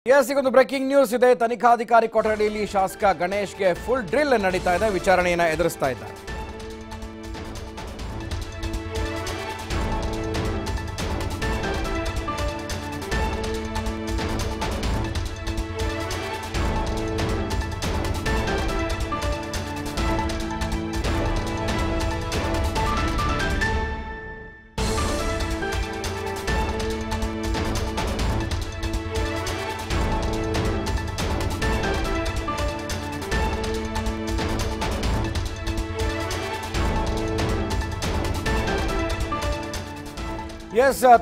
ಈಗೊಂದು breaking news ಇದೆ. ತನಿಖಾಧಿಕಾರಿ ಕೊಠಡಿಯಲ್ಲಿ ಶಾಸಕ ಗಣೇಶ್ಗೆ ಫುಲ್ ಡ್ರಿಲ್ ನಡೀತಾ ಇದೆ. ವಿಚಾರಣೆಯನ್ನು ಎದುರಿಸ್ತಾ ಇದ್ದಾರೆ.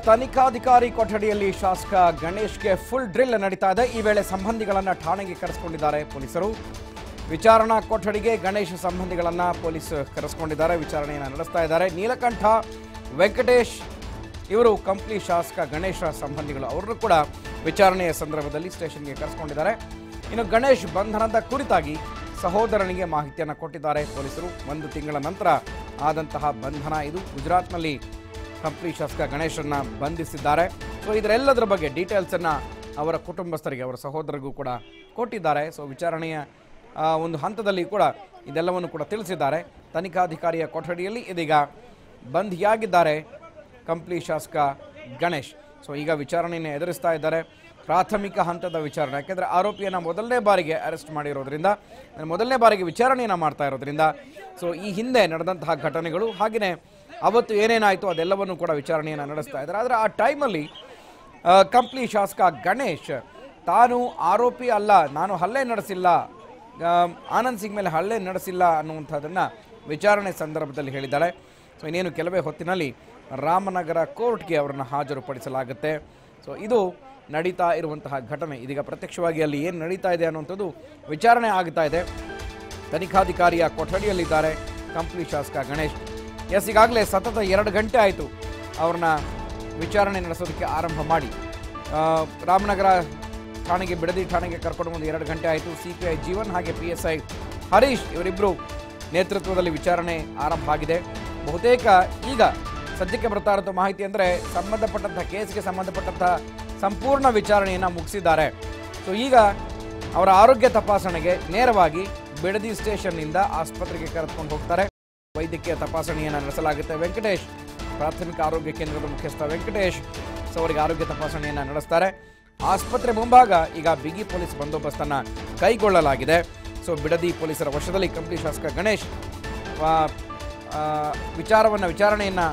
ತನಿಖಾಧಿಕಾರಿ ಕೊಠಡಿಯಲ್ಲಿ ಶಾಸಕ ಗಣೇಶ್ಗೆ ಫುಲ್ ಡ್ರಿಲ್ ನಡೀತಾ ಇದೆ. ಈ ವೇಳೆ ಸಂಬಂಧಿಗಳನ್ನು ಠಾಣೆಗೆ ಕರೆಸಿಕೊಂಡಿದ್ದಾರೆ ಪೊಲೀಸರು. ವಿಚಾರಣಾ ಕೊಠಡಿಗೆ ಗಣೇಶ್ ಸಂಬಂಧಿಗಳನ್ನು ಪೊಲೀಸ್ ಕರೆಸಿಕೊಂಡಿದ್ದಾರೆ. ವಿಚಾರಣೆಯನ್ನು ನಡೆಸ್ತಾ ಇದ್ದಾರೆ. ನೀಲಕಂಠ, ವೆಂಕಟೇಶ್ ಇವರು ಕಂಪ್ಲಿ ಶಾಸಕ ಗಣೇಶ ಸಂಬಂಧಿಗಳು. ಅವರನ್ನು ಕೂಡ ವಿಚಾರಣೆಯ ಸಂದರ್ಭದಲ್ಲಿ ಸ್ಟೇಷನ್ಗೆ ಕರೆಸಿಕೊಂಡಿದ್ದಾರೆ. ಇನ್ನು ಗಣೇಶ್ ಬಂಧನದ ಕುರಿತಾಗಿ ಸಹೋದರನಿಗೆ ಮಾಹಿತಿಯನ್ನು ಕೊಟ್ಟಿದ್ದಾರೆ ಪೊಲೀಸರು. 1 ತಿಂಗಳ ನಂತರ ಆದಂತಹ ಬಂಧನ ಇದು. ಗುಜರಾತ್ನಲ್ಲಿ ಕಂಪ್ಲಿ ಶಾಸಕ ಗಣೇಶನ್ನ ಬಂಧಿಸಿದ್ದಾರೆ. ಸೊ ಇದರೆಲ್ಲದರ ಬಗ್ಗೆ ಡೀಟೇಲ್ಸನ್ನು ಅವರ ಕುಟುಂಬಸ್ಥರಿಗೆ, ಅವರ ಸಹೋದರಿಗೂ ಕೂಡ ಕೊಟ್ಟಿದ್ದಾರೆ. ಸೊ ವಿಚಾರಣೆಯ ಒಂದು ಹಂತದಲ್ಲಿ ಕೂಡ ಇದೆಲ್ಲವನ್ನು ಕೂಡ ತಿಳಿಸಿದ್ದಾರೆ. ತನಿಖಾಧಿಕಾರಿಯ ಕೊಠಡಿಯಲ್ಲಿ ಇದೀಗ ಬಂಧಿಯಾಗಿದ್ದಾರೆ ಕಂಪ್ಲಿ ಶಾಸಕ ಗಣೇಶ್. ಸೊ ಈಗ ವಿಚಾರಣೆಯನ್ನು ಎದುರಿಸ್ತಾ ಇದ್ದಾರೆ. ಪ್ರಾಥಮಿಕ ಹಂತದ ವಿಚಾರಣೆ, ಯಾಕೆಂದರೆ ಆರೋಪಿಯನ್ನು ಮೊದಲನೇ ಬಾರಿಗೆ ಅರೆಸ್ಟ್ ಮಾಡಿರೋದ್ರಿಂದ, ಮೊದಲನೇ ಬಾರಿಗೆ ವಿಚಾರಣೆಯನ್ನು ಮಾಡ್ತಾ ಇರೋದ್ರಿಂದ, ಸೊ ಈ ಹಿಂದೆ ನಡೆದಂತಹ ಘಟನೆಗಳು ಹಾಗೆಯೇ ಅವತ್ತು ಏನೇನಾಯಿತು ಅದೆಲ್ಲವನ್ನು ಕೂಡ ವಿಚಾರಣೆಯನ್ನು ನಡೆಸ್ತಾ ಇದ್ದಾರೆ. ಆದರೆ ಆ ಟೈಮಲ್ಲಿ ಕಂಪ್ಲಿ ಶಾಸಕ ಗಣೇಶ್ ತಾನು ಆರೋಪಿ ಅಲ್ಲ, ನಾನು ಹಲ್ಲೆ ನಡೆಸಿಲ್ಲ, ಆನಂದ್ ಸಿಂಗ್ ಮೇಲೆ ಹಲ್ಲೆ ನಡೆಸಿಲ್ಲ ಅನ್ನುವಂಥದ್ದನ್ನು ವಿಚಾರಣೆ ಸಂದರ್ಭದಲ್ಲಿ ಹೇಳಿದ್ದಾಳೆ. ಸೊ ಇನ್ನೇನು ಕೆಲವೇ ಹೊತ್ತಿನಲ್ಲಿ ರಾಮನಗರ ಕೋರ್ಟ್ಗೆ ಅವರನ್ನು ಹಾಜರುಪಡಿಸಲಾಗುತ್ತೆ. ಸೊ ಇದು ನಡೀತಾ ಇರುವಂತಹ ಘಟನೆ. ಇದೀಗ ಪ್ರತ್ಯಕ್ಷವಾಗಿ ಅಲ್ಲಿ ಏನು ನಡೀತಾ ಇದೆ ಅನ್ನುವಂಥದ್ದು ವಿಚಾರಣೆ ಆಗ್ತಾ ಇದೆ. ತನಿಖಾಧಿಕಾರಿಯ ಕೊಠಡಿಯಲ್ಲಿದ್ದಾರೆ ಕಂಪ್ಲಿ ಶಾಸಕ ಗಣೇಶ್. ಈಗಾಗಲೇ ಸತತ 2 ಗಂಟೆ ಆಯಿತು ಅವ್ರನ್ನ ವಿಚಾರಣೆ ನಡೆಸೋದಕ್ಕೆ ಆರಂಭ ಮಾಡಿ. ರಾಮನಗರ ಠಾಣೆಗೆ, ಬಿಡದಿ ಠಾಣೆಗೆ ಕರ್ಕೊಂಡು ಬಂದು 2 ಗಂಟೆ ಆಯಿತು. CPI ಜೀವನ್ ಹಾಗೆ PSI ಹರೀಶ್ ಇವರಿಬ್ಬರು ನೇತೃತ್ವದಲ್ಲಿ ವಿಚಾರಣೆ ಆರಂಭ ಆಗಿದೆ. ಬಹುತೇಕ ಈಗ ಸದ್ಯಕ್ಕೆ ಬರ್ತಾ ಇರೋ ಮಾಹಿತಿ ಅಂದರೆ ಸಂಬಂಧಪಟ್ಟಂಥ ಕೇಸ್ಗೆ ಸಂಬಂಧಪಟ್ಟಂಥ ಸಂಪೂರ್ಣ ವಿಚಾರಣೆಯನ್ನು ಮುಗಿಸಿದ್ದಾರೆ. ಸೊ ಈಗ ಅವರ ಆರೋಗ್ಯ ತಪಾಸಣೆಗೆ ನೇರವಾಗಿ ಬಿಡದಿ ಸ್ಟೇಷನ್ನಿಂದ ಆಸ್ಪತ್ರೆಗೆ ಕರೆದುಕೊಂಡು ಹೋಗ್ತಾರೆ. ವೈದ್ಯಕೀಯ ತಪಾಸಣೆಯನ್ನು ನಡೆಸಲಾಗುತ್ತೆ. ವೆಂಕಟೇಶ್, ಪ್ರಾಥಮಿಕ ಆರೋಗ್ಯ ಕೇಂದ್ರದ ಮುಖ್ಯಸ್ಥ ವೆಂಕಟೇಶ್ ಸೊ ಅವರಿಗೆ ಆರೋಗ್ಯ ತಪಾಸಣೆಯನ್ನು ನಡೆಸ್ತಾರೆ. ಆಸ್ಪತ್ರೆ ಮುಂಭಾಗ ಈಗ ಬಿಗಿ ಪೊಲೀಸ್ ಬಂದೋಬಸ್ತನ್ನು ಕೈಗೊಳ್ಳಲಾಗಿದೆ. ಸೊ ಬಿಡದಿ ಪೊಲೀಸರ ವಶದಲ್ಲಿ ಕಂಪ್ಲಿ ಶಾಸಕ ಗಣೇಶ್ ವಿಚಾರಣೆಯನ್ನು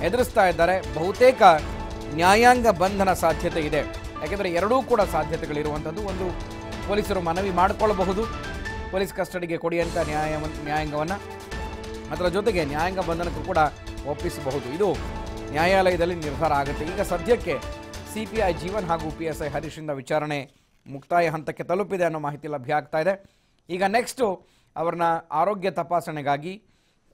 ಎದುರಿಸ್ತಾ ಇದ್ದಾರೆ. ಬಹುತೇಕ ನ್ಯಾಯಾಂಗ ಬಂಧನ ಸಾಧ್ಯತೆ ಇದೆ. ಯಾಕೆಂದರೆ ಎರಡೂ ಕೂಡ ಸಾಧ್ಯತೆಗಳಿರುವಂಥದ್ದು. ಒಂದು, ಪೊಲೀಸರು ಮನವಿ ಮಾಡಿಕೊಳ್ಳಬಹುದು ಪೊಲೀಸ್ ಕಸ್ಟಡಿಗೆ ಕೊಡಿ ಅಂತ ನ್ಯಾಯಾಂಗವನ್ನು, ಅದರ ಜೊತೆಗೆ ನ್ಯಾಯಾಂಗ ಬಂಧನಕ್ಕೂ ಕೂಡ ಒಪ್ಪಿಸಬಹುದು. ಇದು ನ್ಯಾಯಾಲಯದಲ್ಲಿ ನಿರ್ಧಾರ ಆಗುತ್ತೆ. ಈಗ ಸದ್ಯಕ್ಕೆ CPI ಜೀವನ್ ಹಾಗೂ PSI ಹರೀಶಿಂದ ವಿಚಾರಣೆ ಮುಕ್ತಾಯ ಹಂತಕ್ಕೆ ತಲುಪಿದೆ ಅನ್ನೋ ಮಾಹಿತಿ ಲಭ್ಯ ಆಗ್ತಾ ಇದೆ. ಈಗ ನೆಕ್ಸ್ಟು ಅವ್ರನ್ನ ಆರೋಗ್ಯ ತಪಾಸಣೆಗಾಗಿ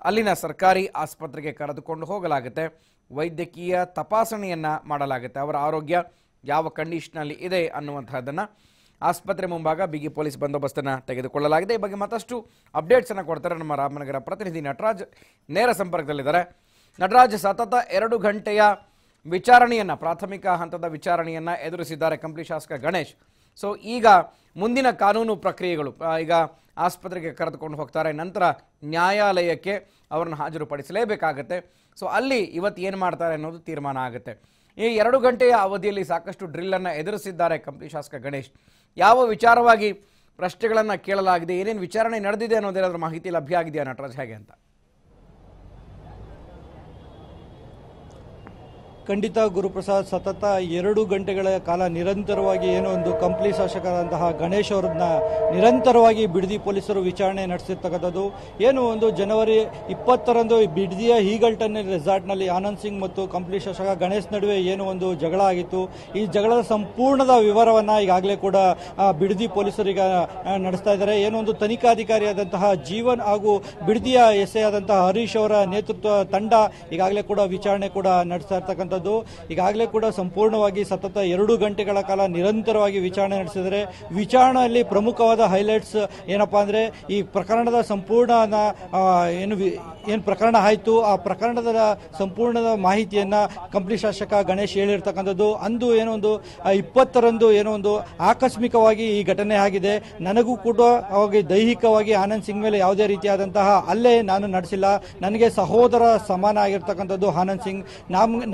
ಅಲ್ಲಿನ ಸರ್ಕಾರಿ ಆಸ್ಪತ್ರೆಗೆ ಕರೆದುಕೊಂಡು ಹೋಗಲಾಗುತ್ತೆ. ವೈದ್ಯಕೀಯ ತಪಾಸಣೆಯನ್ನು ಮಾಡಲಾಗುತ್ತೆ. ಅವರ ಆರೋಗ್ಯ ಯಾವ ಕಂಡೀಷನಲ್ಲಿ ಇದೆ ಅನ್ನುವಂಥದ್ದನ್ನು ಆಸ್ಪತ್ರೆ ಮುಂಭಾಗ ಬಿಗಿ ಪೊಲೀಸ್ ಬಂದೋಬಸ್ತನ್ನು ತೆಗೆದುಕೊಳ್ಳಲಾಗಿದೆ. ಈ ಬಗ್ಗೆ ಮತ್ತಷ್ಟು ಅಪ್ಡೇಟ್ಸನ್ನು ಕೊಡ್ತಾರೆ ನಮ್ಮ ರಾಮನಗರ ಪ್ರತಿನಿಧಿ ನಟರಾಜ್. ನೇರ ಸಂಪರ್ಕದಲ್ಲಿದ್ದಾರೆ. ನಟರಾಜ್, ಸತತ 2 ಗಂಟೆಯ ವಿಚಾರಣೆಯನ್ನು, ಪ್ರಾಥಮಿಕ ಹಂತದ ವಿಚಾರಣೆಯನ್ನು ಎದುರಿಸಿದ್ದಾರೆ ಕಂಪ್ಲಿ ಶಾಸಕ ಗಣೇಶ್. ಸೊ ಈಗ ಮುಂದಿನ ಕಾನೂನು ಪ್ರಕ್ರಿಯೆಗಳು, ಈಗ ಆಸ್ಪತ್ರೆಗೆ ಕರೆದುಕೊಂಡು ಹೋಗ್ತಾರೆ, ನಂತರ ನ್ಯಾಯಾಲಯಕ್ಕೆ ಅವರನ್ನು ಹಾಜರುಪಡಿಸಲೇಬೇಕಾಗತ್ತೆ. ಸೊ ಅಲ್ಲಿ ಇವತ್ತು ಏನು ಮಾಡ್ತಾರೆ ಅನ್ನೋದು ತೀರ್ಮಾನ ಆಗುತ್ತೆ. ಈ 2 ಗಂಟೆಯ ಅವಧಿಯಲ್ಲಿ ಸಾಕಷ್ಟು ಡ್ರಿಲ್ಲನ್ನು ಎದುರಿಸಿದ್ದಾರೆ ಕಂಪ್ಲಿ ಶಾಸಕ ಗಣೇಶ್. ಯಾವ ವಿಚಾರವಾಗಿ ಪ್ರಶ್ನೆಗಳನ್ನು ಕೇಳಲಾಗಿದೆ, ಏನೇನು ವಿಚಾರಣೆ ನಡೆದಿದೆ ಅನ್ನೋದೇನಾದ್ರೂ ಮಾಹಿತಿ ಲಭ್ಯ ಆಗಿದೆಯಾ ನಟರಾಜ್, ಹೇಗೆ ಅಂತ? ಖಂಡಿತ ಗುರುಪ್ರಸಾದ್, ಸತತ 2 ಗಂಟೆಗಳ ಕಾಲ ನಿರಂತರವಾಗಿ ಏನೋ ಒಂದು ಕಂಪ್ಲಿ ಶಾಸಕರಾದಂತಹ ಗಣೇಶ್ ಅವರನ್ನ ನಿರಂತರವಾಗಿ ಬಿಡದಿ ಪೊಲೀಸರು ವಿಚಾರಣೆ ನಡೆಸಿರ್ತಕ್ಕಂಥದ್ದು. ಏನು ಒಂದು ಜನವರಿ 20ರಂದು ಬಿಡದಿಯ ಈಗಲ್ಟನ್ ರೆಸಾರ್ಟ್ನಲ್ಲಿ ಆನಂದ್ ಸಿಂಗ್ ಮತ್ತು ಕಂಪ್ಲಿ ಶಾಸಕ ಗಣೇಶ್ ನಡುವೆ ಏನು ಒಂದು ಜಗಳ ಆಗಿತ್ತು. ಈ ಜಗಳದ ಸಂಪೂರ್ಣದ ವಿವರವನ್ನು ಈಗಾಗಲೇ ಕೂಡ ಬಿಡದಿ ಪೊಲೀಸರು ಈಗ ನಡೆಸ್ತಾ ಇದ್ದಾರೆ. ಏನೋ ಒಂದು ತನಿಖಾಧಿಕಾರಿಯಾದಂತಹ ಜೀವನ್ ಹಾಗೂ ಬಿಡದಿಯ SI ಆದಂತಹ ಹರೀಶ್ ಅವರ ನೇತೃತ್ವ ತಂಡ ಈಗಾಗಲೇ ಕೂಡ ವಿಚಾರಣೆ ಕೂಡ ನಡೆಸ್ತಾ ಇರ್ತಕ್ಕಂಥದ್ದು. ನಡೆಸಿರ್ತಕ್ಕಂಥದ್ದು. ಈಗಾಗಲೇ ಕೂಡ ಸಂಪೂರ್ಣವಾಗಿ ಸತತ 2 ಗಂಟೆಗಳ ಕಾಲ ನಿರಂತರವಾಗಿ ವಿಚಾರಣೆ ನಡೆಸಿದರೆ ವಿಚಾರಣೆಯಲ್ಲಿ ಪ್ರಮುಖವಾದ ಹೈಲೈಟ್ಸ್ ಏನಪ್ಪಾ ಅಂದ್ರೆ ಈ ಪ್ರಕರಣದ ಸಂಪೂರ್ಣ ಏನು ಪ್ರಕರಣ ಆಯಿತು ಆ ಪ್ರಕರಣದ ಸಂಪೂರ್ಣದ ಮಾಹಿತಿಯನ್ನ ಕಂಪ್ಲಿ ಶಾಸಕ ಗಣೇಶ್ ಹೇಳಿರ್ತಕ್ಕಂಥದ್ದು. ಅಂದು ಏನೋ ಒಂದು 20ರಂದು ಏನೋ ಒಂದು ಆಕಸ್ಮಿಕವಾಗಿ ಈ ಘಟನೆ ಆಗಿದೆ. ನನಗೂ ಕೂಡ ಅವಾಗ ದೈಹಿಕವಾಗಿ ಆನಂದ್ ಸಿಂಗ್ ಮೇಲೆ ಯಾವುದೇ ರೀತಿಯಾದಂತಹ ಹಲ್ಲೆ ನಾನು ನಡೆಸಿಲ್ಲ. ನನಗೆ ಸಹೋದರ ಸಮಾನ ಆಗಿರ್ತಕ್ಕಂಥದ್ದು ಆನಂದ್ ಸಿಂಗ್.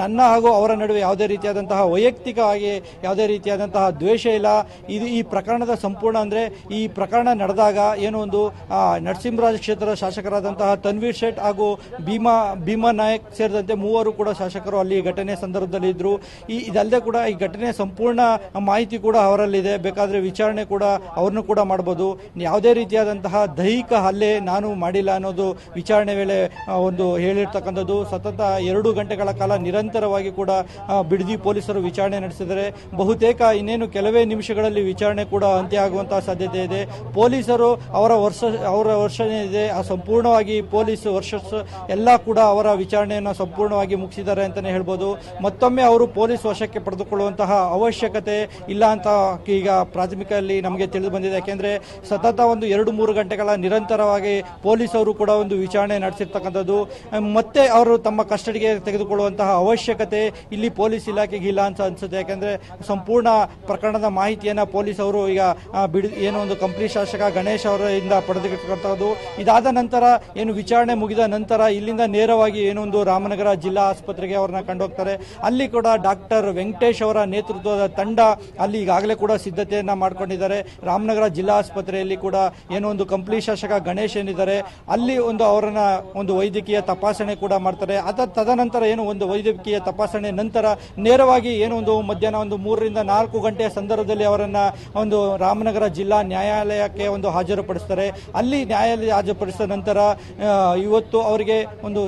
ನನ್ನ ಹಾಗೂ ಅವರ ನಡುವೆ ಯಾವುದೇ ರೀತಿಯಾದಂತಹ ವೈಯಕ್ತಿಕವಾಗಿ ಯಾವುದೇ ರೀತಿಯಾದಂತಹ ದ್ವೇಷ ಇಲ್ಲ. ಇದು ಈ ಪ್ರಕರಣದ ಸಂಪೂರ್ಣ ಅಂದ್ರೆ ಈ ಪ್ರಕರಣ ನಡೆದಾಗ ಏನೋ ಒಂದು ನರಸಿಂಹರಾಜ ಕ್ಷೇತ್ರದ ಶಾಸಕರಾದಂತಹ ತನ್ವೀರ್ ಶೇಟ್ ಹಾಗೂ ಭೀಮಾ ನಾಯಕ್ ಸೇರಿದಂತೆ 3 ಕೂಡ ಶಾಸಕರು ಅಲ್ಲಿ ಘಟನೆ ಸಂದರ್ಭದಲ್ಲಿ ಇದ್ರು. ಇದಲ್ಲದೆ ಕೂಡ ಈ ಘಟನೆ ಸಂಪೂರ್ಣ ಮಾಹಿತಿ ಕೂಡ ಅವರಲ್ಲಿದೆ. ಬೇಕಾದ್ರೆ ವಿಚಾರಣೆ ಕೂಡ ಅವ್ರನ್ನು ಕೂಡ ಮಾಡಬಹುದು. ಯಾವುದೇ ರೀತಿಯಾದಂತಹ ದೈಹಿಕ ಹಲ್ಲೆ ನಾನು ಮಾಡಿಲ್ಲ ಅನ್ನೋದು ವಿಚಾರಣೆ ವೇಳೆ ಒಂದು ಹೇಳಿರ್ತಕ್ಕಂಥದ್ದು. ಸತತ 2 ಗಂಟೆಗಳ ಕಾಲ ನಿರಂತರವಾಗಿ ಕೂಡ ಬಿಡದಿ ಪೊಲೀಸರು ವಿಚಾರಣೆ ನಡೆಸಿದರೆ ಬಹುತೇಕ ಇನ್ನೇನು ಕೆಲವೇ ನಿಮಿಷಗಳಲ್ಲಿ ವಿಚಾರಣೆ ಕೂಡ ಅಂತ್ಯ ಆಗುವಂತಹ ಸಾಧ್ಯತೆ ಇದೆ. ಪೊಲೀಸರು ಅವರ ವರ್ಷ ಇದೆ ಆ ಸಂಪೂರ್ಣವಾಗಿ ಪೊಲೀಸ್ ವರ್ಷಸ್ ಎಲ್ಲ ಕೂಡ ಅವರ ವಿಚಾರಣೆಯನ್ನು ಸಂಪೂರ್ಣವಾಗಿ ಮುಗಿಸಿದ್ದಾರೆ ಅಂತಾನೆ ಹೇಳ್ಬೋದು. ಮತ್ತೊಮ್ಮೆ ಅವರು ಪೊಲೀಸ್ ವಶಕ್ಕೆ ಪಡೆದುಕೊಳ್ಳುವಂತಹ ಅವಶ್ಯಕತೆ ಇಲ್ಲ ಅಂತ ಈಗ ಪ್ರಾಥಮಿಕದಲ್ಲಿ ನಮಗೆ ತಿಳಿದು ಬಂದಿದೆ. ಯಾಕೆಂದ್ರೆ ಸತತ ಒಂದು 2-3 ಗಂಟೆಗಳ ನಿರಂತರವಾಗಿ ಪೊಲೀಸರು ಕೂಡ ಒಂದು ವಿಚಾರಣೆ ನಡೆಸಿರ್ತಕ್ಕಂಥದ್ದು. ಮತ್ತೆ ಅವರು ತಮ್ಮ ಕಸ್ಟಡಿಗೆ ತೆಗೆದುಕೊಳ್ಳುವಂತಹ ಅವಶ್ಯಕತೆ ಇಲ್ಲಿ ಪೊಲೀಸ್ ಇಲಾಖೆಗೆ ಇಲ್ಲ ಅಂತ ಅನ್ಸುತ್ತೆ. ಯಾಕೆಂದ್ರೆ ಸಂಪೂರ್ಣ ಪ್ರಕರಣದ ಮಾಹಿತಿಯನ್ನ ಪೊಲೀಸ್ ಅವರು ಈಗ ಏನೋ ಒಂದು ಕಂಪ್ಲಿ ಶಾಸಕ ಗಣೇಶ್ ಅವರಿಂದ ಪಡೆದಿರ್ತಕ್ಕಂಥದ್ದು. ಇದಾದ ನಂತರ ಏನು ವಿಚಾರಣೆ ಮುಗಿದ ನಂತರ ಇಲ್ಲಿಂದ ನೇರವಾಗಿ ಏನೊಂದು ರಾಮನಗರ ಜಿಲ್ಲಾ ಆಸ್ಪತ್ರೆಗೆ ಅವರನ್ನ ಕಂಡೋಗ್ತಾರೆ. ಅಲ್ಲಿ ಕೂಡ ಡಾಕ್ಟರ್ ವೆಂಕಟೇಶ್ ಅವರ ನೇತೃತ್ವದ ತಂಡ ಅಲ್ಲಿ ಈಗಾಗಲೇ ಕೂಡ ಸಿದ್ಧತೆಯನ್ನ ಮಾಡ್ಕೊಂಡಿದ್ದಾರೆ. ರಾಮನಗರ ಜಿಲ್ಲಾ ಆಸ್ಪತ್ರೆಯಲ್ಲಿ ಕೂಡ ಏನೋ ಒಂದು ಕಂಪ್ಲಿ ಶಾಸಕ ಗಣೇಶ್ ಏನಿದ್ದಾರೆ ಅಲ್ಲಿ ಒಂದು ಅವರನ್ನ ಒಂದು ವೈದ್ಯಕೀಯ ತಪಾಸಣೆ ಕೂಡ ಮಾಡ್ತಾರೆ. ತದನಂತರ ಏನು ಒಂದು ವೈದ್ಯಕೀಯ ತಪಾಸಣೆ ನಂತರ ನೇರವಾಗಿ ಏನೋ ಒಂದು ಮಧ್ಯಾಹ್ನ ಒಂದು 3 ರಿಂದ 4 ಗಂಟೆಯ ಸಂದರ್ಭದಲ್ಲಿ ಅವರನ್ನ ಒಂದು ರಾಮನಗರ ಜಿಲ್ಲಾ ನ್ಯಾಯಾಲಯಕ್ಕೆ ಒಂದು ಹಾಜರುಪಡಿಸ್ತಾರೆ. ಅಲ್ಲಿ ನ್ಯಾಯಾಲಯ ಹಾಜರುಪಡಿಸಿದ ನಂತರ ಇವತ್ತು ಅವರಿಗೆ ಒಂದು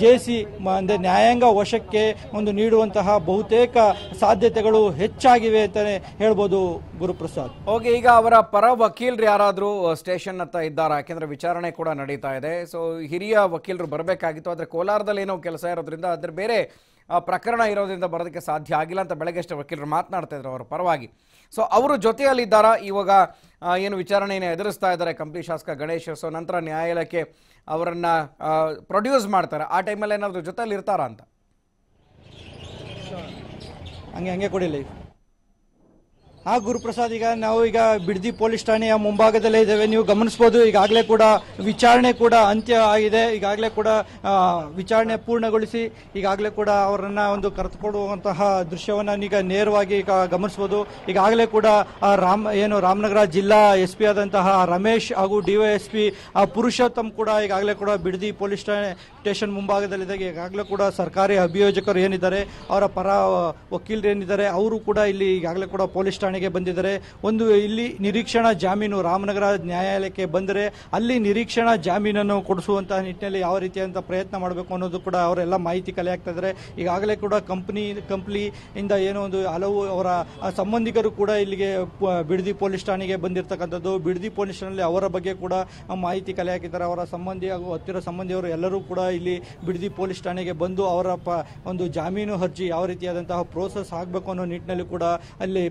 ಜೆಸಿ ಅಂದ್ರೆ ನ್ಯಾಯಾಂಗ ವಶಕ್ಕೆ ಒಂದು ನೀಡುವಂತಹ ಬಹುತೇಕ ಸಾಧ್ಯತೆಗಳು ಹೆಚ್ಚಾಗಿವೆ ಅಂತಾನೆ ಹೇಳ್ಬೋದು ಗುರುಪ್ರಸಾದ್. ಓಕೆ, ಈಗ ಅವರ ಪರ ವಕೀಲರು ಯಾರಾದರೂ ಸ್ಟೇಷನ್ ಹತ್ತ ಇದ್ದಾರಾ? ಯಾಕೆಂದ್ರೆ ವಿಚಾರಣೆ ಕೂಡ ನಡೀತಾ ಇದೆ. ಸೊ ಹಿರಿಯ ವಕೀಲರು ಬರಬೇಕಾಗಿತ್ತು, ಆದರೆ ಕೋಲಾರದಲ್ಲಿ ಏನೋ ಕೆಲಸ ಇರೋದ್ರಿಂದ ಅದ್ರ ಬೇರೆ ಪ್ರಕರಣ ಇರೋದ್ರಿಂದ ಬರೋದಕ್ಕೆ ಸಾಧ್ಯ ಆಗಿಲ್ಲ ಅಂತ ಬೆಳಗ್ಗೆಷ್ಟೇ ವಕೀಲರು ಮಾತನಾಡ್ತಾ ಇದ್ರು ಅವರ ಪರವಾಗಿ. ಸೊ ಅವರು ಜೊತೆಯಲ್ಲಿದ್ದಾರಾ? ಇವಾಗ ಏನು ವಿಚಾರಣೆಯನ್ನು ಎದುರಿಸ್ತಾ ಇದ್ದಾರೆ ಕಂಪ್ಲಿ ಶಾಸಕ ಗಣೇಶ್. ಸೊ ನಂತರ ನ್ಯಾಯಾಲಯಕ್ಕೆ ಅವರನ್ನ ಪ್ರೊಡ್ಯೂಸ್ ಮಾಡ್ತಾರೆ. ಆ ಟೈಮಲ್ಲಿ ಏನಾದರೂ ಜೊತೆಯಲ್ಲಿ ಇರ್ತಾರಾ ಅಂತ? ಹಂಗೆ ಕೊಡಿಲ್ಲ ಗುರುಪ್ರಸಾದ್. ಈಗ ನಾವು ಬಿಡದಿ ಪೊಲೀಸ್ ಠಾಣೆಯ ಮುಂಭಾಗದಲ್ಲೇ ಇದ್ದೇವೆ. ನೀವು ಗಮನಿಸಬಹುದು ಈಗಾಗಲೇ ಕೂಡ ವಿಚಾರಣೆ ಕೂಡ ಅಂತ್ಯ ಆಗಿದೆ. ಈಗಾಗಲೇ ಕೂಡ ವಿಚಾರಣೆ ಪೂರ್ಣಗೊಳಿಸಿ ಈಗಾಗಲೇ ಕೂಡ ಅವರನ್ನ ಒಂದು ಕರೆದುಕೊಳ್ಳುವಂತಹ ದೃಶ್ಯವನ್ನ ಈಗ ನೇರವಾಗಿ ಈಗ ಗಮನಿಸಬಹುದು. ಈಗಾಗಲೇ ಕೂಡ ರಾಮನಗರ ಜಿಲ್ಲಾ SP ಆದಂತಹ ರಮೇಶ್ ಹಾಗೂ DYSP ಪುರುಷೋತ್ತಮ್ ಕೂಡ ಈಗಾಗಲೇ ಕೂಡ ಬಿಡದಿ ಪೊಲೀಸ್ ಸ್ಟೇಷನ್ ಮುಂಭಾಗದಲ್ಲಿದೆ. ಈಗಾಗಲೇ ಕೂಡ ಸರ್ಕಾರಿ ಅಭಿಯೋಜಕರು ಏನಿದ್ದಾರೆ ಅವರ ಪರ ವಕೀಲರು ಏನಿದ್ದಾರೆ ಅವರು ಕೂಡ ಇಲ್ಲಿ ಈಗಾಗಲೇ ಕೂಡ ಪೊಲೀಸ್ ಠಾಣೆಗೆ ಬಂದಿದ್ದಾರೆ. ಒಂದು ಇಲ್ಲಿ ನಿರೀಕ್ಷಣಾ ಜಾಮೀನು ರಾಮನಗರ ನ್ಯಾಯಾಲಯಕ್ಕೆ ಬಂದರೆ ಅಲ್ಲಿ ನಿರೀಕ್ಷಣಾ ಜಾಮೀನನ್ನು ಕೊಡಿಸುವಂತಹ ನಿಟ್ಟಿನಲ್ಲಿ ಯಾವ ರೀತಿಯಾದಂತಹ ಪ್ರಯತ್ನ ಮಾಡಬೇಕು ಅನ್ನೋದು ಕೂಡ ಅವರೆಲ್ಲ ಮಾಹಿತಿ ಕಲೆ ಆಗ್ತಾ ಇದ್ದಾರೆ. ಈಗಾಗಲೇ ಕೂಡ ಕಂಪ್ನಿಯಿಂದ ಏನೋ ಒಂದು ಹಲವು ಅವರ ಸಂಬಂಧಿಕರು ಕೂಡ ಇಲ್ಲಿಗೆ ಬಿಡದಿ ಪೊಲೀಸ್ ಠಾಣೆಗೆ ಬಂದಿರತಕ್ಕಂಥದ್ದು. ಬಿಡದಿ ಪೊಲೀಸ್ ಠಾಣೆಯಲ್ಲಿ ಅವರ ಬಗ್ಗೆ ಕೂಡ ಮಾಹಿತಿ ಕಲೆ ಹಾಕಿದ್ದಾರೆ. ಅವರ ಸಂಬಂಧಿ ಹಾಗೂ ಹತ್ತಿರ ಸಂಬಂಧಿಯವರು ಎಲ್ಲರೂ ಕೂಡ ಇಲ್ಲಿ ಬಿಡದಿ ಪೊಲೀಸ್ ಠಾಣೆಗೆ ಬಂದು ಅವರ ಒಂದು ಜಾಮೀನು ಅರ್ಜಿ ಯಾವ ರೀತಿಯಾದಂತಹ ಪ್ರೋಸೆಸ್ ಆಗಬೇಕು ಅನ್ನೋ ನಿಟ್ಟಿನಲ್ಲಿ ಕೂಡ ಅಲ್ಲಿ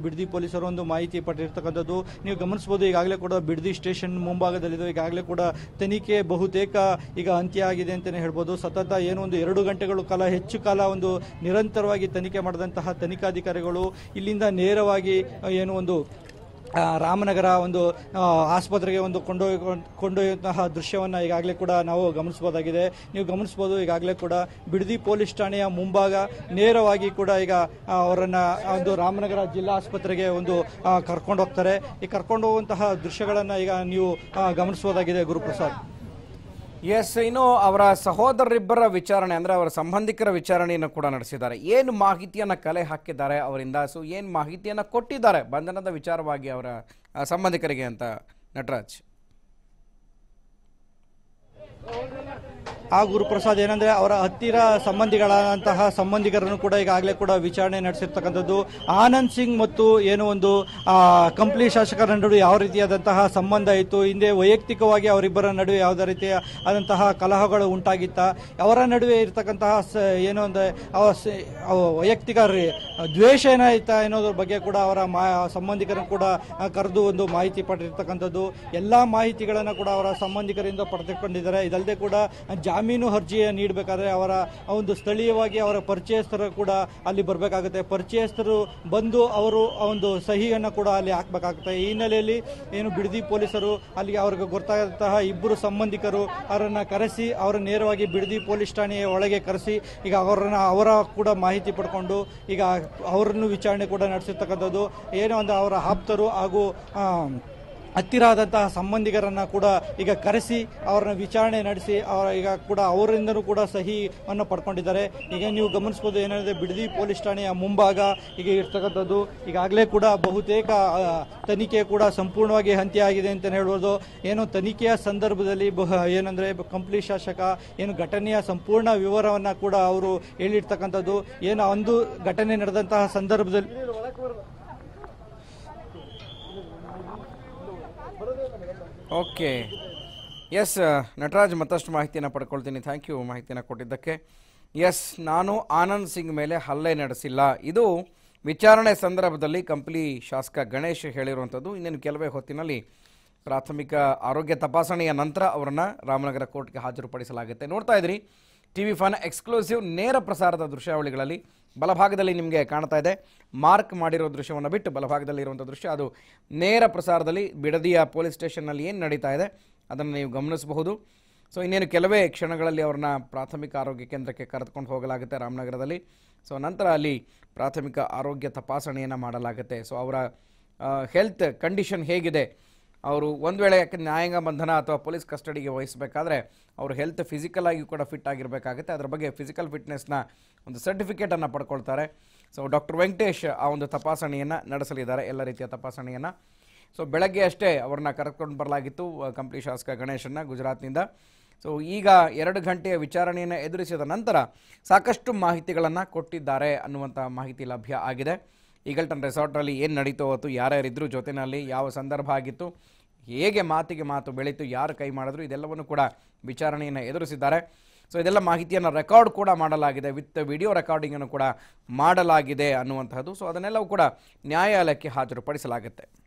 ಬಿಡದಿ ಪೊಲೀಸರು ಒಂದು ಮಾಹಿತಿ ಪಟ್ಟಿರ್ತಕ್ಕಂಥದ್ದು ನೀವು ಗಮನಿಸಬಹುದು. ಈಗಾಗಲೇ ಕೂಡ ಬಿಡದಿ ಸ್ಟೇಷನ್ ಮುಂಭಾಗದಲ್ಲಿದೆ. ಈಗಾಗಲೇ ಕೂಡ ತನಿಖೆ ಬಹುತೇಕ ಈಗ ಅಂತ್ಯ ಆಗಿದೆ ಅಂತಾನೆ ಹೇಳ್ಬೋದು. ಸತತ ಏನೋ ಒಂದು 2 ಗಂಟೆಗಳ ಕಾಲ ಹೆಚ್ಚು ಕಾಲ ಒಂದು ನಿರಂತರವಾಗಿ ತನಿಖೆ ಮಾಡಿದಂತಹ ತನಿಖಾಧಿಕಾರಿಗಳು ಇಲ್ಲಿಂದ ನೇರವಾಗಿ ಏನೋ ಒಂದು ರಾಮನಗರ ಒಂದು ಆಸ್ಪತ್ರೆಗೆ ಒಂದು ಕೊಂಡೊಯ್ಯುವಂತಹ ದೃಶ್ಯವನ್ನು ಈಗಾಗಲೇ ಕೂಡ ನಾವು ಗಮನಿಸಬಹುದಾಗಿದೆ. ನೀವು ಗಮನಿಸಬಹುದು ಈಗಾಗಲೇ ಕೂಡ ಬಿಡದಿ ಪೊಲೀಸ್ ಠಾಣೆಯ ಮುಂಭಾಗ ನೇರವಾಗಿ ಕೂಡ ಈಗ ಅವರನ್ನ ಒಂದು ರಾಮನಗರ ಜಿಲ್ಲಾ ಆಸ್ಪತ್ರೆಗೆ ಒಂದು ಕರ್ಕೊಂಡು ಹೋಗ್ತಾರೆ. ಈ ಕರ್ಕೊಂಡು ಹೋಗುವಂತಹ ದೃಶ್ಯಗಳನ್ನು ಈಗ ನೀವು ಗಮನಿಸಬಹುದಾಗಿದೆ ಗುರುಪ್ರಸಾದ್. ಎಸ್, ಇನ್ನು ಅವರ ಸಹೋದರರಿಬ್ಬರ ವಿಚಾರಣೆ ಅಂದರೆ ಅವರ ಸಂಬಂಧಿಕರ ವಿಚಾರಣೆಯನ್ನು ಕೂಡ ನಡೆಸಿದ್ದಾರೆ. ಏನು ಮಾಹಿತಿಯನ್ನು ಕಲೆ ಹಾಕಿದ್ದಾರೆ ಅವರಿಂದ? ಸೊ ಏನು ಮಾಹಿತಿಯನ್ನು ಕೊಟ್ಟಿದ್ದಾರೆ ಬಂಧನದ ವಿಚಾರವಾಗಿ ಅವರ ಸಂಬಂಧಿಕರಿಗೆ ಅಂತ ನಟರಾಜ್? ಆ ಗುರುಪ್ರಸಾದ್ ಏನಂದ್ರೆ ಅವರ ಹತ್ತಿರ ಸಂಬಂಧಿಕರನ್ನು ಕೂಡ ಈಗಾಗಲೇ ಕೂಡ ವಿಚಾರಣೆ ನಡೆಸಿರ್ತಕ್ಕಂಥದ್ದು. ಆನಂದ್ ಸಿಂಗ್ ಮತ್ತು ಏನು ಒಂದು ಕಂಪ್ಲಿ ಶಾಸಕರ ನಡುವೆ ಯಾವ ರೀತಿಯಾದಂತಹ ಸಂಬಂಧ ಇತ್ತು, ಹಿಂದೆ ವೈಯಕ್ತಿಕವಾಗಿ ಅವರಿಬ್ಬರ ನಡುವೆ ಯಾವುದೇ ರೀತಿಯ ಆದಂತಹ ಕಲಹಗಳು ಉಂಟಾಗಿತ್ತ, ಅವರ ನಡುವೆ ಇರತಕ್ಕಂತಹ ಏನು ಅಂದ್ರೆ ವೈಯಕ್ತಿಕ ದ್ವೇಷ ಏನಾಯ್ತಾ ಅನ್ನೋದ್ರ ಬಗ್ಗೆ ಕೂಡ ಅವರ ಸಂಬಂಧಿಕರನ್ನು ಕೂಡ ಕರೆದು ಒಂದು ಮಾಹಿತಿ ಪಡೆದಿರ್ತಕ್ಕಂಥದ್ದು. ಎಲ್ಲಾ ಮಾಹಿತಿಗಳನ್ನು ಕೂಡ ಅವರ ಸಂಬಂಧಿಕರಿಂದ ಪಡೆದುಕೊಂಡಿದ್ದಾರೆ. ಇದಲ್ಲದೆ ಕೂಡ ಜಾಮೀನು ಅರ್ಜಿ ನೀಡಬೇಕಾದ್ರೆ ಅವರ ಒಂದು ಸ್ಥಳೀಯವಾಗಿ ಅವರ ಪರಿಚಯಸ್ಥರು ಕೂಡ ಅಲ್ಲಿ ಬರಬೇಕಾಗುತ್ತೆ. ಪರಿಚಯಸ್ಥರು ಬಂದು ಅವರು ಒಂದು ಸಹಿಯನ್ನು ಕೂಡ ಅಲ್ಲಿ ಹಾಕಬೇಕಾಗುತ್ತೆ. ಈ ಹಿನ್ನೆಲೆಯಲ್ಲಿ ಏನು ಬಿಡದಿ ಪೊಲೀಸರು ಅಲ್ಲಿಗೆ ಅವ್ರಿಗೆ ಗೊತ್ತಾದಂತಹ ಇಬ್ಬರು ಸಂಬಂಧಿಕರು ಅವರನ್ನು ಕರೆಸಿ ಅವರ ನೇರವಾಗಿ ಬಿಡದಿ ಪೊಲೀಸ್ ಠಾಣೆಯ ಒಳಗೆ ಕರೆಸಿ ಈಗ ಅವರ ಕೂಡ ಮಾಹಿತಿ ಪಡ್ಕೊಂಡು ಈಗ ಅವರನ್ನು ವಿಚಾರಣೆ ಕೂಡ ನಡೆಸಿರ್ತಕ್ಕಂಥದ್ದು. ಏನೋ ಒಂದು ಅವರ ಆಪ್ತರು ಹಾಗೂ ಹತ್ತಿರ ಆದಂತಹ ಸಂಬಂಧಿಕರನ್ನ ಕೂಡ ಈಗ ಕರೆಸಿ ಅವರನ್ನ ವಿಚಾರಣೆ ನಡೆಸಿ ಈಗ ಕೂಡ ಅವರಿಂದನೂ ಕೂಡ ಸಹಿಯನ್ನು ಪಡ್ಕೊಂಡಿದ್ದಾರೆ. ಈಗ ನೀವು ಗಮನಿಸಬಹುದು ಏನಾದ್ರೆ ಬಿಡದಿ ಪೊಲೀಸ್ ಠಾಣೆಯ ಮುಂಭಾಗ ಈಗ ಇರ್ತಕ್ಕಂಥದ್ದು. ಈಗಾಗಲೇ ಕೂಡ ಬಹುತೇಕ ತನಿಖೆ ಕೂಡ ಸಂಪೂರ್ಣವಾಗಿ ಅಂತ್ಯ ಆಗಿದೆ ಅಂತ ಹೇಳ್ಬೋದು. ಏನು ತನಿಖೆಯ ಸಂದರ್ಭದಲ್ಲಿ ಏನಂದ್ರೆ ಕಂಪ್ಲಿ ಶಾಸಕ ಏನು ಘಟನೆಯ ಸಂಪೂರ್ಣ ವಿವರವನ್ನ ಕೂಡ ಅವರು ಹೇಳಿರ್ತಕ್ಕಂಥದ್ದು. ಏನು ಒಂದು ಘಟನೆ ನಡೆದಂತಹ ಸಂದರ್ಭದಲ್ಲಿ ಓಕೆ ಎಸ್ ನಟರಾಜ್ ಮತ್ತಷ್ಟು ಮಾಹಿತಿಯನ್ನು ಪಡ್ಕೊಳ್ತೀನಿ. ಥ್ಯಾಂಕ್ ಯು ಮಾಹಿತಿಯನ್ನು ಕೊಟ್ಟಿದ್ದಕ್ಕೆ. ಎಸ್, ನಾನು ಆನಂದ್ ಸಿಂಗ್ ಮೇಲೆ ಹಲ್ಲೆ ನಡೆಸಿಲ್ಲ, ಇದು ವಿಚಾರಣೆ ಸಂದರ್ಭದಲ್ಲಿ ಕಂಪ್ಲಿ ಶಾಸಕ ಗಣೇಶ್ ಹೇಳಿರುವಂಥದ್ದು. ಇನ್ನೇನು ಕೆಲವೇ ಹೊತ್ತಿನಲ್ಲಿ ಪ್ರಾಥಮಿಕ ಆರೋಗ್ಯ ತಪಾಸಣೆಯ ನಂತರ ಅವರನ್ನು ರಾಮನಗರ ಕೋರ್ಟ್ಗೆ ಹಾಜರುಪಡಿಸಲಾಗುತ್ತೆ. ನೋಡ್ತಾ ಇದ್ರಿ TV5 ಎಕ್ಸ್ಕ್ಲೂಸಿವ್ ನೇರ ಪ್ರಸಾರದ ದೃಶ್ಯಾವಳಿಗಳಲ್ಲಿ ಬಲಭಾಗದಲ್ಲಿ ನಿಮಗೆ ಕಾಣ್ತಾ ಇದೆ. ಮಾರ್ಕ್ ಮಾಡಿರೋ ದೃಶ್ಯವನ್ನು ಬಿಟ್ಟು ಬಲಭಾಗದಲ್ಲಿ ಇರುವಂಥ ದೃಶ್ಯ ಅದು ನೇರ ಪ್ರಸಾರದಲ್ಲಿ ಬಿಡದಿಯ ಪೊಲೀಸ್ ಸ್ಟೇಷನ್ನಲ್ಲಿ ಏನು ನಡೀತಾ ಇದೆ ಅದನ್ನು ನೀವು ಗಮನಿಸಬಹುದು. ಸೊ ಇನ್ನೇನು ಕೆಲವೇ ಕ್ಷಣಗಳಲ್ಲಿ ಅವ್ರನ್ನ ಪ್ರಾಥಮಿಕ ಆರೋಗ್ಯ ಕೇಂದ್ರಕ್ಕೆ ಕರೆದುಕೊಂಡು ಹೋಗಲಾಗುತ್ತೆ ರಾಮನಗರದಲ್ಲಿ. ಸೊ ನಂತರ ಅಲ್ಲಿ ಪ್ರಾಥಮಿಕ ಆರೋಗ್ಯ ತಪಾಸಣೆಯನ್ನು ಮಾಡಲಾಗುತ್ತೆ. ಸೊ ಅವರ ಹೆಲ್ತ್ ಕಂಡೀಷನ್ ಹೇಗಿದೆ, ಅವರು ಒಂದು ವೇಳೆ ಯಾಕೆ ನ್ಯಾಯಾಂಗ ಬಂಧನ ಅಥವಾ ಪೊಲೀಸ್ ಕಸ್ಟಡಿಗೆ ವಹಿಸಬೇಕಾದ್ರೆ ಅವರು ಹೆಲ್ತ್ ಫಿಸಿಕಲ್ ಆಗಿ ಕೂಡ ಫಿಟ್ ಆಗಿರಬೇಕಾಗುತ್ತೆ. ಅದರ ಬಗ್ಗೆ ಫಿಸಿಕಲ್ ಫಿಟ್ನೆಸ್ನ ಒಂದು ಸರ್ಟಿಫಿಕೇಟನ್ನು ಪಡ್ಕೊಳ್ತಾರೆ. ಸೊ ಡಾಕ್ಟರ್ ವೆಂಕಟೇಶ್ ಆ ಒಂದು ತಪಾಸಣೆಯನ್ನು ನಡೆಸಲಿದ್ದಾರೆ, ಎಲ್ಲ ರೀತಿಯ ತಪಾಸಣೆಯನ್ನು. ಸೊ ಬೆಳಗ್ಗೆ ಅಷ್ಟೇ ಅವ್ರನ್ನ ಕರೆದುಕೊಂಡು ಬರಲಾಗಿತ್ತು ಕಂಪ್ಲಿ ಶಾಸಕ ಗಣೇಶನ್ನ ಗುಜರಾತ್ನಿಂದ. ಸೊ ಈಗ 2 ಗಂಟೆಯ ವಿಚಾರಣೆಯನ್ನು ಎದುರಿಸಿದ ನಂತರ ಸಾಕಷ್ಟು ಮಾಹಿತಿಗಳನ್ನು ಕೊಟ್ಟಿದ್ದಾರೆ ಅನ್ನುವಂಥ ಮಾಹಿತಿ ಲಭ್ಯ ಆಗಿದೆ. ಈಗಲ್ಟನ್ ರೆಸಾರ್ಟ್ನಲ್ಲಿ ಏನು ನಡೀತೋ ಅವತ್ತು ಯಾರ್ಯಾರಿದ್ರು ಜೊತೆಯಲ್ಲಿ, ಯಾವ ಸಂದರ್ಭ ಆಗಿತ್ತು, ಹೇಗೆ ಮಾತಿಗೆ ಮಾತು ಬೆಳೀತು, ಯಾರು ಕೈ ಮಾಡಿದ್ರು, ಇದೆಲ್ಲವನ್ನು ಕೂಡ ವಿಚಾರಣೆಯನ್ನು ಎದುರಿಸಿದ್ದಾರೆ. ಸೊ ಇದೆಲ್ಲ ಮಾಹಿತಿಯನ್ನು ರೆಕಾರ್ಡ್ ಕೂಡ ಮಾಡಲಾಗಿದೆ, ವಿತ್ ವಿಡಿಯೋ ರೆಕಾರ್ಡಿಂಗನ್ನು ಕೂಡ ಮಾಡಲಾಗಿದೆ ಅನ್ನುವಂಥದ್ದು. ಸೊ ಅದನ್ನೆಲ್ಲವೂ ಕೂಡ ನ್ಯಾಯಾಲಯಕ್ಕೆ ಹಾಜರುಪಡಿಸಲಾಗುತ್ತೆ.